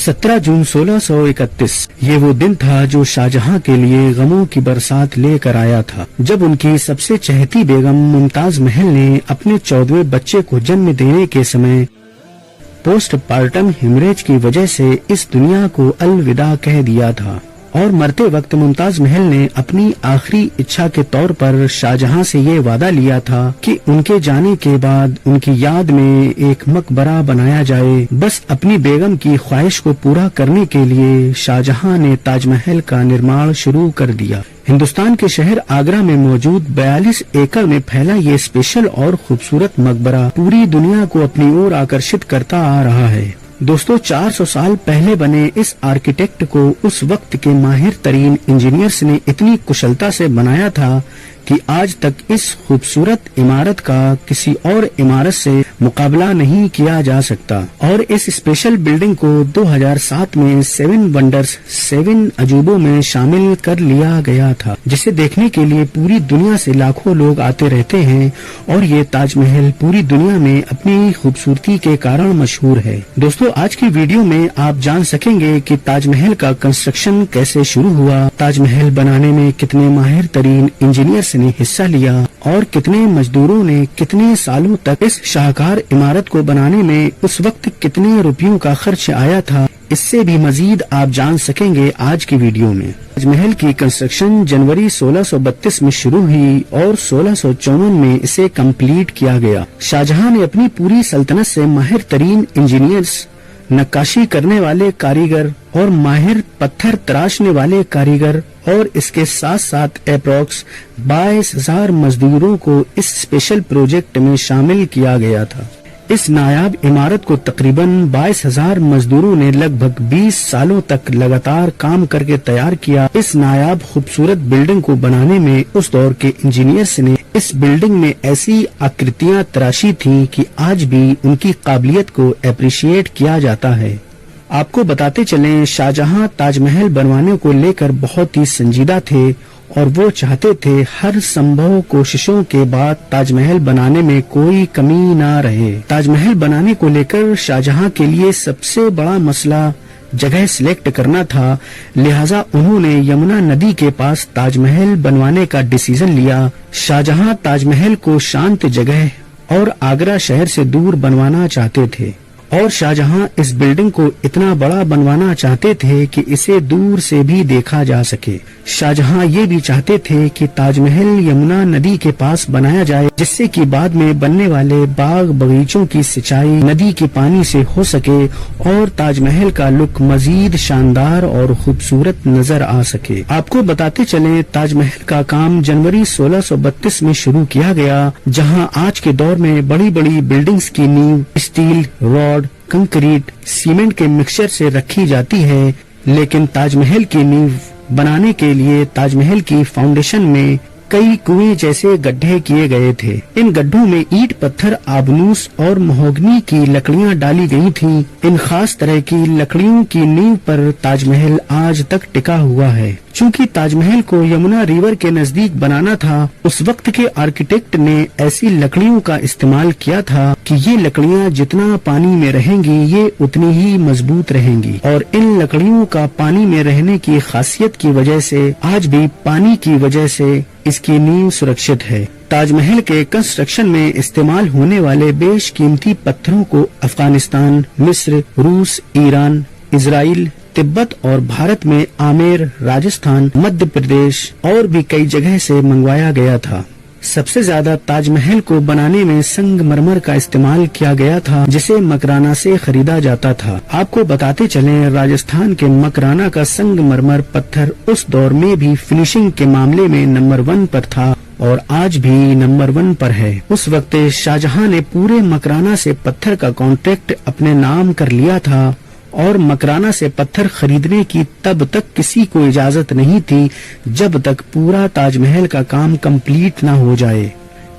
17 जून 1631 ये वो दिन था जो शाहजहां के लिए गमों की बरसात लेकर आया था, जब उनकी सबसे चहेती बेगम मुमताज महल ने अपने 14वें बच्चे को जन्म देने के समय पोस्टपार्टम हेमरेज की वजह से इस दुनिया को अलविदा कह दिया था। और मरते वक्त मुमताज महल ने अपनी आखिरी इच्छा के तौर पर शाहजहां से ये वादा लिया था कि उनके जाने के बाद उनकी याद में एक मकबरा बनाया जाए। बस अपनी बेगम की ख्वाहिश को पूरा करने के लिए शाहजहां ने ताजमहल का निर्माण शुरू कर दिया। हिंदुस्तान के शहर आगरा में मौजूद 42 एकड़ में फैला ये स्पेशल और खूबसूरत मकबरा पूरी दुनिया को अपनी ओर आकर्षित करता आ रहा है। दोस्तों, 400 साल पहले बने इस आर्किटेक्ट को उस वक्त के माहिर तरीन इंजीनियर्स ने इतनी कुशलता से बनाया था कि आज तक इस खूबसूरत इमारत का किसी और इमारत से मुकाबला नहीं किया जा सकता। और इस स्पेशल बिल्डिंग को 2007 में 7 वंडर्स 7 अजूबों में शामिल कर लिया गया था, जिसे देखने के लिए पूरी दुनिया से लाखों लोग आते रहते हैं। और ये ताजमहल पूरी दुनिया में अपनी खूबसूरती के कारण मशहूर है। दोस्तों, आज की वीडियो में आप जान सकेंगे कि ताजमहल का कंस्ट्रक्शन कैसे शुरू हुआ, ताजमहल बनाने में कितने माहिर तरीन इंजीनियर्स ने हिस्सा लिया और कितने मजदूरों ने कितने सालों तक इस शाहकार इमारत को बनाने में उस वक्त कितने रुपयों का खर्च आया था। इससे भी मजीद आप जान सकेंगे आज की वीडियो में। ताजमहल की कंस्ट्रक्शन जनवरी 1632 में शुरू हुई और 1654 में इसे कंप्लीट किया गया। शाहजहां ने अपनी पूरी सल्तनत से माहिर तरीन इंजीनियर्स, नक्काशी करने वाले कारीगर और माहिर पत्थर तराशने वाले कारीगर और इसके साथ साथ अप्रॉक्स 22,000 मजदूरों को इस स्पेशल प्रोजेक्ट में शामिल किया गया था। इस नायाब इमारत को तकरीबन 22,000 मजदूरों ने लगभग 20 सालों तक लगातार काम करके तैयार किया। इस नायाब खूबसूरत बिल्डिंग को बनाने में उस दौर के इंजीनियर्स ने इस बिल्डिंग में ऐसी आकृतियां तराशी थी कि आज भी उनकी काबिलियत को एप्रिशिएट किया जाता है। आपको बताते चलें, शाहजहां ताजमहल बनवाने को लेकर बहुत ही संजीदा थे और वो चाहते थे हर संभव कोशिशों के बाद ताजमहल बनाने में कोई कमी ना रहे। ताजमहल बनाने को लेकर शाहजहां के लिए सबसे बड़ा मसला जगह सिलेक्ट करना था, लिहाजा उन्होंने यमुना नदी के पास ताजमहल बनवाने का डिसीजन लिया। शाहजहां ताजमहल को शांत जगह और आगरा शहर से दूर बनवाना चाहते थे और शाहजहां इस बिल्डिंग को इतना बड़ा बनवाना चाहते थे कि इसे दूर से भी देखा जा सके। शाहजहां ये भी चाहते थे कि ताजमहल यमुना नदी के पास बनाया जाए, जिससे कि बाद में बनने वाले बाग बगीचों की सिंचाई नदी के पानी से हो सके और ताजमहल का लुक मजीद शानदार और खूबसूरत नजर आ सके। आपको बताते चलें, ताजमहल का काम जनवरी 1632 में शुरू किया गया, जहां आज के दौर में बड़ी बड़ी बिल्डिंग्स की नींव स्टील, रॉड, कंक्रीट, सीमेंट के मिक्सचर से रखी जाती है, लेकिन ताजमहल की नींव बनाने के लिए ताजमहल की फाउंडेशन में कई कुएं जैसे गड्ढे किए गए थे। इन गड्ढों में ईंट, पत्थर, आबनूस और महोगनी की लकड़ियां डाली गई थीं। इन खास तरह की लकड़ियों की नींव पर ताजमहल आज तक टिका हुआ है। चूंकि ताजमहल को यमुना रिवर के नजदीक बनाना था, उस वक्त के आर्किटेक्ट ने ऐसी लकड़ियों का इस्तेमाल किया था कि ये लकड़ियां जितना पानी में रहेंगी ये उतनी ही मजबूत रहेंगी। और इन लकड़ियों का पानी में रहने की खासियत की वजह से आज भी पानी की वजह से इसकी नींव सुरक्षित है। ताजमहल के कंस्ट्रक्शन में इस्तेमाल होने वाले बेशकीमती पत्थरों को अफगानिस्तान, मिस्र, रूस, ईरान, इजराइल, तिब्बत और भारत में आमेर, राजस्थान, मध्य प्रदेश और भी कई जगह से मंगवाया गया था। सबसे ज्यादा ताजमहल को बनाने में संगमरमर का इस्तेमाल किया गया था, जिसे मकराना से खरीदा जाता था। आपको बताते चलें, राजस्थान के मकराना का संगमरमर पत्थर उस दौर में भी फिनिशिंग के मामले में नंबर 1 पर था और आज भी नंबर 1 पर है। उस वक्त शाहजहां ने पूरे मकराना से पत्थर का कॉन्ट्रैक्ट अपने नाम कर लिया था और मकराना से पत्थर खरीदने की तब तक किसी को इजाजत नहीं थी जब तक पूरा ताजमहल का काम कंप्लीट न हो जाए।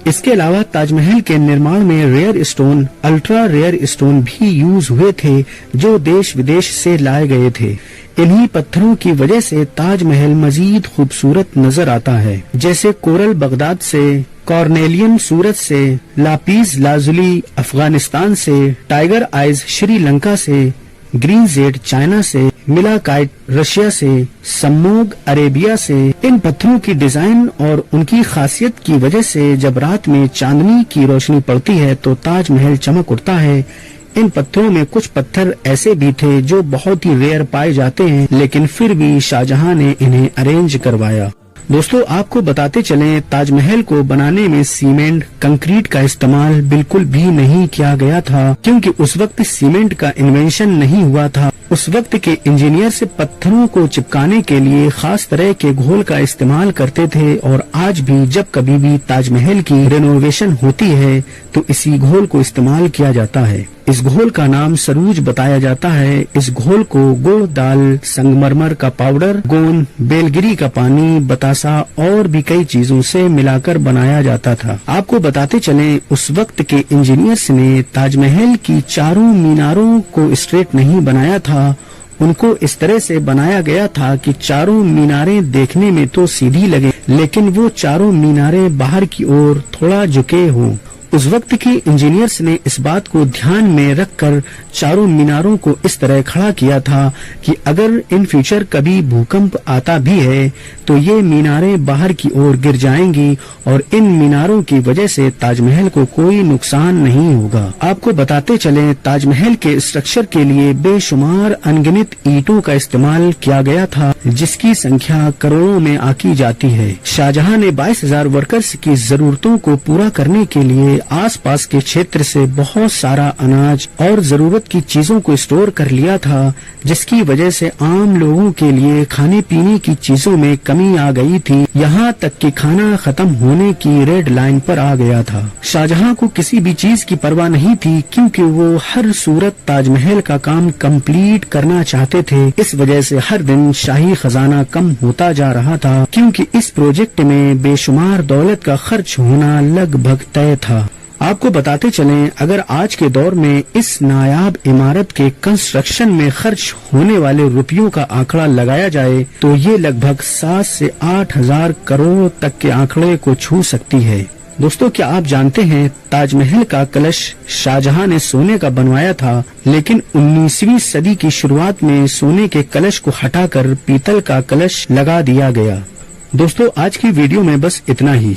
इसके अलावा ताजमहल के निर्माण में rare stone, ultra rare stone भी यूज हुए थे, जो देश विदेश से लाए गए थे। इन्हीं पत्थरों की वजह से ताजमहल मजीद खूबसूरत नजर आता है, जैसे कोरल बगदाद से, कॉर्नेलियन सूरत से, लापीज लाजुली अफगानिस्तान से, टाइगर आइज श्रीलंका से, ग्रीन जेड चाइना से, मिलाकाइट रशिया से, सम्मोग अरेबिया से। इन पत्थरों की डिजाइन और उनकी खासियत की वजह से जब रात में चांदनी की रोशनी पड़ती है तो ताजमहल चमक उठता है। इन पत्थरों में कुछ पत्थर ऐसे भी थे जो बहुत ही रेयर पाए जाते हैं, लेकिन फिर भी शाहजहां ने इन्हें अरेंज करवाया। दोस्तों, आपको बताते चलें, ताजमहल को बनाने में सीमेंट, कंक्रीट का इस्तेमाल बिल्कुल भी नहीं किया गया था, क्योंकि उस वक्त सीमेंट का इन्वेंशन नहीं हुआ था। उस वक्त के इंजीनियर से पत्थरों को चिपकाने के लिए खास तरह के घोल का इस्तेमाल करते थे, और आज भी जब कभी भी ताजमहल की रेनोवेशन होती है तो इसी घोल को इस्तेमाल किया जाता है। इस घोल का नाम सरूज बताया जाता है। इस घोल को गुड़, दाल, संगमरमर का पाउडर, गोंद, बेलगिरी का पानी, बतासा और भी कई चीजों से मिलाकर बनाया जाता था। आपको बताते चलें, उस वक्त के इंजीनियर्स ने ताजमहल की चारों मीनारों को स्ट्रेट नहीं बनाया था। उनको इस तरह से बनाया गया था कि चारों मीनारें देखने में तो सीधी लगे, लेकिन वो चारों मीनारें बाहर की ओर थोड़ा झुके हों। उस वक्त के इंजीनियर्स ने इस बात को ध्यान में रखकर चारों मीनारों को इस तरह खड़ा किया था कि अगर इन फ्यूचर कभी भूकंप आता भी है तो ये मीनारें बाहर की ओर गिर जाएंगी और इन मीनारों की वजह से ताजमहल को कोई नुकसान नहीं होगा। आपको बताते चलें, ताजमहल के स्ट्रक्चर के लिए बेशुमार अनगिनत ईंटों का इस्तेमाल किया गया था, जिसकी संख्या करोड़ों में आकी जाती है। शाहजहां ने 22,000 वर्कर्स की जरूरतों को पूरा करने के लिए आसपास के क्षेत्र से बहुत सारा अनाज और जरूरत की चीजों को स्टोर कर लिया था, जिसकी वजह से आम लोगों के लिए खाने पीने की चीजों में कमी आ गई थी। यहाँ तक कि खाना खत्म होने की रेड लाइन पर आ गया था। शाहजहां को किसी भी चीज की परवाह नहीं थी, क्योंकि वो हर सूरत ताजमहल का काम कंप्लीट करना चाहते थे। इस वजह से हर दिन शाही खजाना कम होता जा रहा था, क्योंकि इस प्रोजेक्ट में बेशुमार दौलत का खर्च होना लगभग तय था। आपको बताते चलें, अगर आज के दौर में इस नायाब इमारत के कंस्ट्रक्शन में खर्च होने वाले रुपयों का आंकड़ा लगाया जाए तो ये लगभग 7 से 8,000 करोड़ तक के आंकड़े को छू सकती है। दोस्तों, क्या आप जानते हैं, ताजमहल का कलश शाहजहां ने सोने का बनवाया था, लेकिन 19वीं सदी की शुरुआत में सोने के कलश को हटाकर पीतल का कलश लगा दिया गया। दोस्तों, आज की वीडियो में बस इतना ही।